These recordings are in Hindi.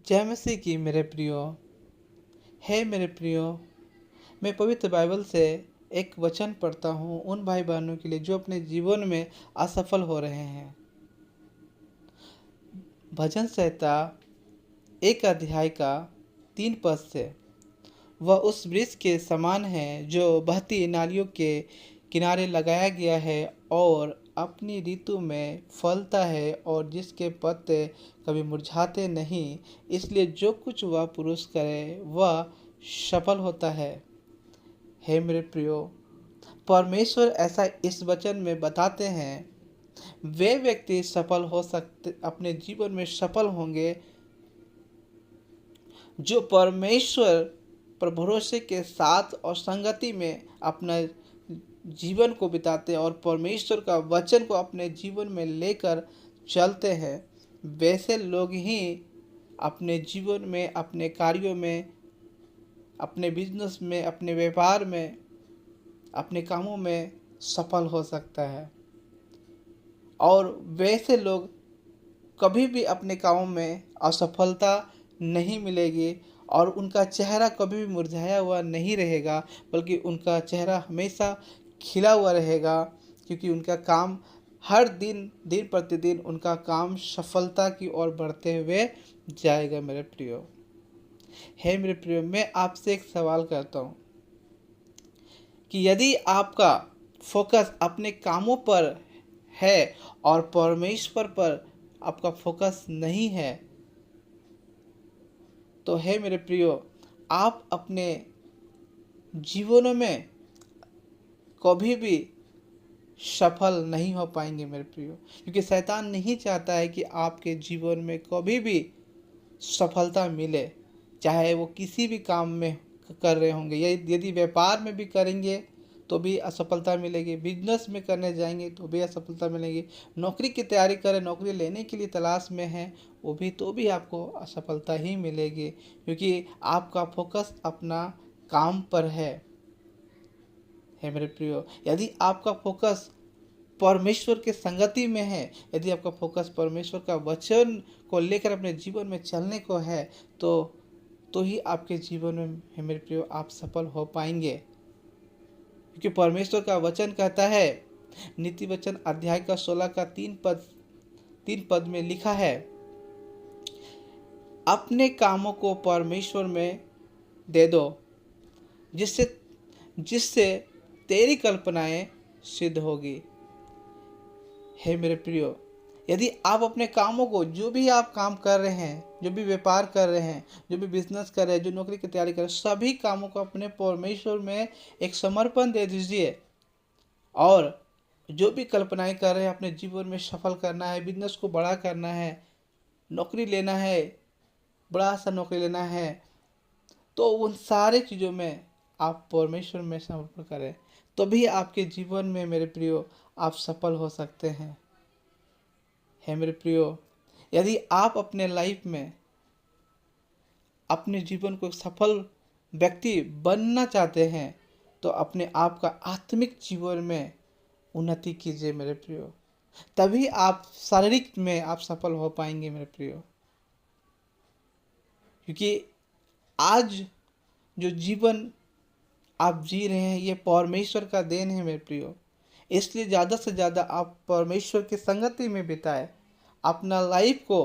जय मसीह की मेरे प्रियो। हे मेरे प्रियो, मैं पवित्र बाइबल से एक वचन पढ़ता हूँ उन भाई बहनों के लिए जो अपने जीवन में असफल हो रहे हैं। भजन संहिता 1 अध्याय का 3 पद से, वह उस वृक्ष के समान है जो बहती नालियों के किनारे लगाया गया है और अपनी ऋतु में फलता है और जिसके पत्ते कभी मुरझाते नहीं। इसलिए जो कुछ वह पुरुष करे वह सफल होता है। हे मेरे प्रियो, परमेश्वर ऐसा इस वचन में बताते हैं। वे व्यक्ति सफल हो सकते, अपने जीवन में सफल होंगे जो परमेश्वर पर भरोसे के साथ और संगति में अपना जीवन को बिताते हैं और परमेश्वर का वचन को अपने जीवन में लेकर चलते हैं। वैसे लोग ही अपने जीवन में, अपने कार्यों में, अपने बिजनेस में, अपने व्यापार में, अपने कामों में सफल हो सकता है। और वैसे लोग कभी भी अपने कामों में असफलता नहीं मिलेगी और उनका चेहरा कभी भी मुरझाया हुआ नहीं रहेगा, बल्कि उनका चेहरा हमेशा खिला हुआ रहेगा, क्योंकि उनका काम हर दिन, दिन प्रतिदिन उनका काम सफलता की ओर बढ़ते हुए जाएगा। मेरे प्रियो, हे मेरे प्रियो, मैं आपसे एक सवाल करता हूँ कि यदि आपका फोकस अपने कामों पर है और परमेश्वर पर आपका फोकस नहीं है, तो हे मेरे प्रियो, आप अपने जीवनों में कभी भी सफल नहीं हो पाएंगे मेरे प्रियो, क्योंकि शैतान नहीं चाहता है कि आपके जीवन में कभी भी सफलता मिले। चाहे वो किसी भी काम में कर रहे होंगे, यदि व्यापार में भी करेंगे तो भी असफलता मिलेगी, बिजनेस में करने जाएंगे तो भी असफलता मिलेगी, नौकरी की तैयारी करें, नौकरी लेने के लिए तलाश में हैं, वो भी तो भी आपको असफलता ही मिलेगी, क्योंकि आपका फोकस अपना काम पर है। मेरे प्रियो, यदि आपका फोकस परमेश्वर के संगति में है, यदि आपका फोकस परमेश्वर का वचन को लेकर अपने जीवन में चलने को है, तो ही आपके जीवन में, हे मेरे प्रियो, आप सफल हो पाएंगे। क्योंकि परमेश्वर का वचन कहता है, नीति वचन अध्याय का 16 का 3 पद में लिखा है, अपने कामों को परमेश्वर में दे दो, जिससे जिससे तेरी कल्पनाएं सिद्ध होगी। हे मेरे प्रियो, यदि आप अपने कामों को, जो भी आप काम कर रहे हैं, जो भी व्यापार कर रहे हैं, जो भी बिजनेस कर रहे हैं, जो नौकरी की तैयारी कर रहे हैं, सभी कामों को अपने परमेश्वर में एक समर्पण दे दीजिए। और जो भी कल्पनाएं कर रहे हैं, अपने जीवन में सफल करना है, बिजनेस को बड़ा करना है, नौकरी लेना है, बड़ा सा नौकरी लेना है, तो उन सारे चीज़ों में आप परमेश्वर में समर्पण करें, तभी आपके जीवन में मेरे प्रियो आप सफल हो सकते हैं। हे मेरे प्रियो, यदि आप अपने लाइफ में, अपने जीवन को एक सफल व्यक्ति बनना चाहते हैं, तो अपने आप का आत्मिक जीवन में उन्नति कीजिए मेरे प्रियो, तभी आप शारीरिक में आप सफल हो पाएंगे मेरे प्रियो। क्योंकि आज जो जीवन आप जी रहे हैं, ये परमेश्वर का देन है मेरे प्रियो। इसलिए ज़्यादा से ज़्यादा आप परमेश्वर की संगति में बिताएं, अपना लाइफ को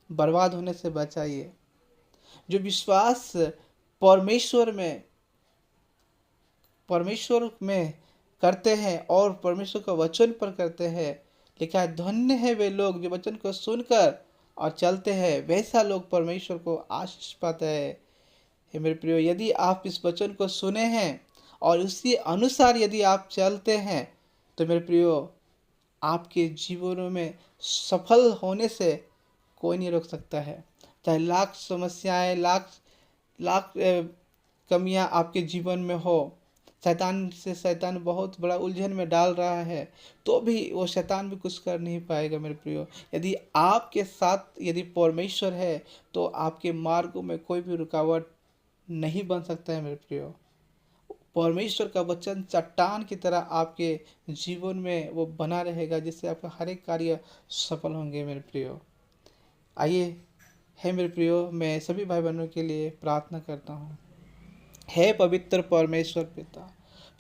बर्बाद होने से बचाइए। जो विश्वास परमेश्वर में परमेश्वर में करते हैं और परमेश्वर का वचन पर करते हैं, लिखा है, धन्य है वे लोग जो वचन को सुनकर और चलते हैं, वैसा लोग परमेश्वर को आशीष पाते हैं। हे मेरे प्रियो, यदि आप इस वचन को सुने हैं और उसी अनुसार यदि आप चलते हैं, तो मेरे प्रियो, आपके जीवनों में सफल होने से कोई नहीं रोक सकता है। चाहे लाख समस्याएं, लाख लाख कमियां आपके जीवन में हो, शैतान बहुत बड़ा उलझन में डाल रहा है, तो भी वो शैतान भी कुछ कर नहीं पाएगा मेरे प्रियो। यदि आपके साथ यदि परमेश्वर है, तो आपके मार्गों में कोई भी रुकावट नहीं बन सकता है मेरे प्रियो। परमेश्वर का वचन चट्टान की तरह आपके जीवन में वो बना रहेगा, जिससे आपका हर एक कार्य सफल होंगे मेरे प्रियो। आइए हे मेरे प्रियो, मैं सभी भाई बहनों के लिए प्रार्थना करता हूँ। हे पवित्र परमेश्वर पिता,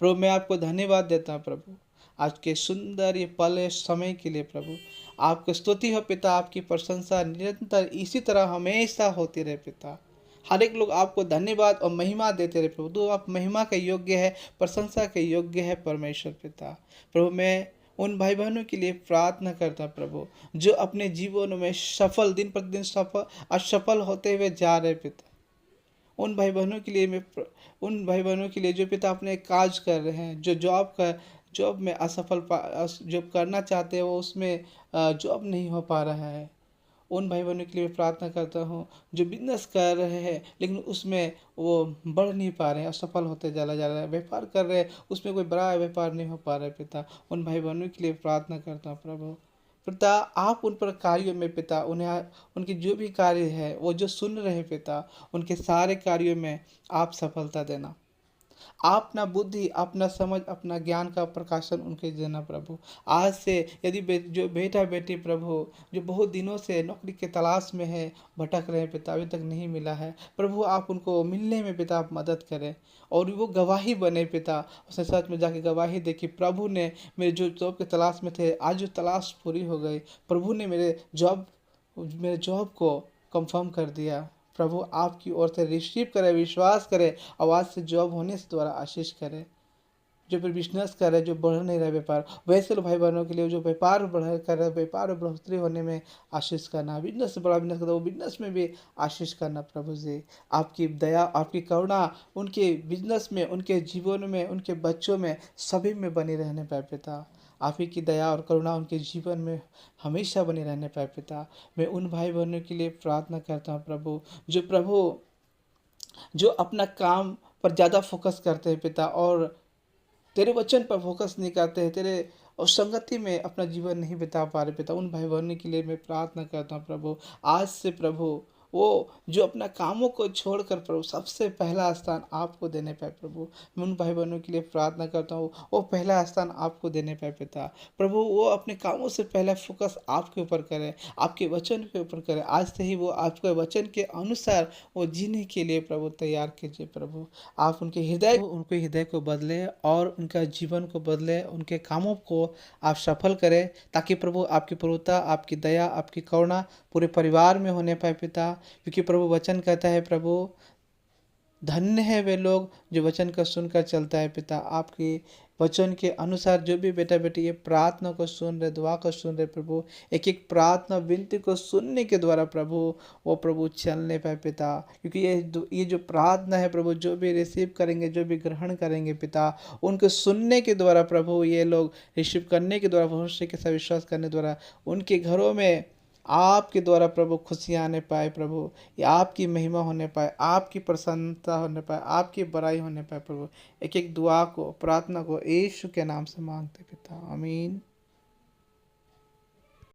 प्रभु मैं आपको धन्यवाद देता हूँ प्रभु, आज के सुंदर ये पल समय के लिए प्रभु। आपको स्तुति हो पिता, आपकी प्रशंसा निरंतर इसी तरह हमेशा होती रहे पिता। हर एक लोग आपको धन्यवाद और महिमा देते रहे प्रभु। तो आप महिमा के योग्य है, प्रशंसा के योग्य है परमेश्वर पिता। प्रभु मैं उन भाई बहनों के लिए प्रार्थना करता हूं प्रभु, जो अपने जीवन में सफल दिन प्रतिदिन सफल असफल होते हुए जा रहे पिता। उन भाई बहनों के लिए उन भाई बहनों के लिए जो पिता अपने काज कर रहे हैं, जो जॉब में जॉब करना चाहते हैं वो उसमें जॉब नहीं हो पा रहा है। उन भाई बहनों के लिए प्रार्थना करता हूँ जो बिजनेस कर रहे हैं लेकिन उसमें वो बढ़ नहीं पा रहे हैं, असफल होते चला जा रहा है। व्यापार कर रहे हैं, उसमें कोई बड़ा व्यापार नहीं हो पा रहा है पिता। उन भाई बहनों के लिए प्रार्थना करता हूँ प्रभु। पिता आप उन पर कार्यों में पिता, उन्हें उनके जो भी कार्य है वो जो सुन रहे हैं पिता, उनके सारे कार्यों में आप सफलता देना। आप अपना बुद्धि, अपना समझ, अपना ज्ञान का प्रकाशन उनके देना प्रभु। आज से यदि जो बेटा बेटी प्रभु जो बहुत दिनों से नौकरी के तलाश में है, भटक रहे हैं पिता, अभी तक नहीं मिला है प्रभु, आप उनको मिलने में पिता आप मदद करें और वो गवाही बने पिता। उसने सच में जाके गवाही दे कि प्रभु ने मेरे जो जॉब के तलाश में थे, आज जो तलाश पूरी हो गई, प्रभु ने मेरे जॉब को कंफर्म कर दिया। प्रभु आपकी ओर से रिसीव करे, विश्वास करे, आवाज़ से जॉब होने से द्वारा आशीष करे। जो फिर बिजनेस कर रहे, जो बढ़ नहीं रहा व्यापार, वैसे लोग भाई बहनों के लिए जो व्यापार बढ़ कर रहे, व्यापार में बढ़ोतरी होने में आशीष करना, बिजनेस से बड़ा बिजनेस करता वो बिजनेस में भी आशीष करना प्रभु जी। आपकी दया, आपकी करुणा उनके बिजनेस में, उनके जीवन में, उनके बच्चों में, सभी में बनी रहने पाए पिता। आप ही की दया और करुणा उनके जीवन में हमेशा बनी रहने पाए पिता। मैं उन भाई बहनों के लिए प्रार्थना करता हूँ प्रभु, जो अपना काम पर ज़्यादा फोकस करते हैं पिता और तेरे वचन पर फोकस नहीं करते हैं, तेरे और संगति में अपना जीवन नहीं बिता पा रहे पिता। उन भाई बहनों के लिए मैं प्रार्थना करता हूँ प्रभु, आज से प्रभु वो जो अपना कामों को छोड़कर प्रभु सबसे पहला स्थान आपको देने पाए प्रभु। मैं उन भाई बहनों के लिए प्रार्थना करता हूँ वो पहला स्थान आपको देने पाए पिता। प्रभु वो अपने कामों से पहले फोकस आपके ऊपर करें, आपके वचन के ऊपर करें। आज से ही वो आपके वचन के अनुसार वो जीने के लिए प्रभु तैयार कीजिए प्रभु। आप उनके हृदय को बदले और उनका जीवन को बदले, उनके कामों को आप सफल करें, ताकि प्रभु आपकी प्रभुता, आपकी दया, आपकी करुणा पूरे परिवार में होने पाए पिता। क्योंकि प्रभु वचन कहता है प्रभु, धन्य है वे लोग जो वचन का सुनकर चलता है पिता। आपके वचन के अनुसार जो भी बेटा बेटी ये प्रार्थना को सुन रहे, दुआ को सुन रहे प्रभु, एक एक प्रार्थना विनती को सुनने के द्वारा प्रभु वो प्रभु चलने पाए पिता। क्योंकि ये जो प्रार्थना है प्रभु, जो भी रिसीव करेंगे, जो भी ग्रहण करेंगे पिता, उनको सुनने के द्वारा प्रभु ये लोग रिसीव करने के द्वारा, भविष्य के साथ विश्वास करने द्वारा उनके घरों में आपके द्वारा प्रभु खुशियाँ आने पाए प्रभु, या आपकी महिमा होने पाए, आपकी प्रसन्नता होने पाए, आपकी बड़ाई होने पाए प्रभु। एक एक दुआ को, प्रार्थना को यीशु के नाम से मांगते पिता, आमीन।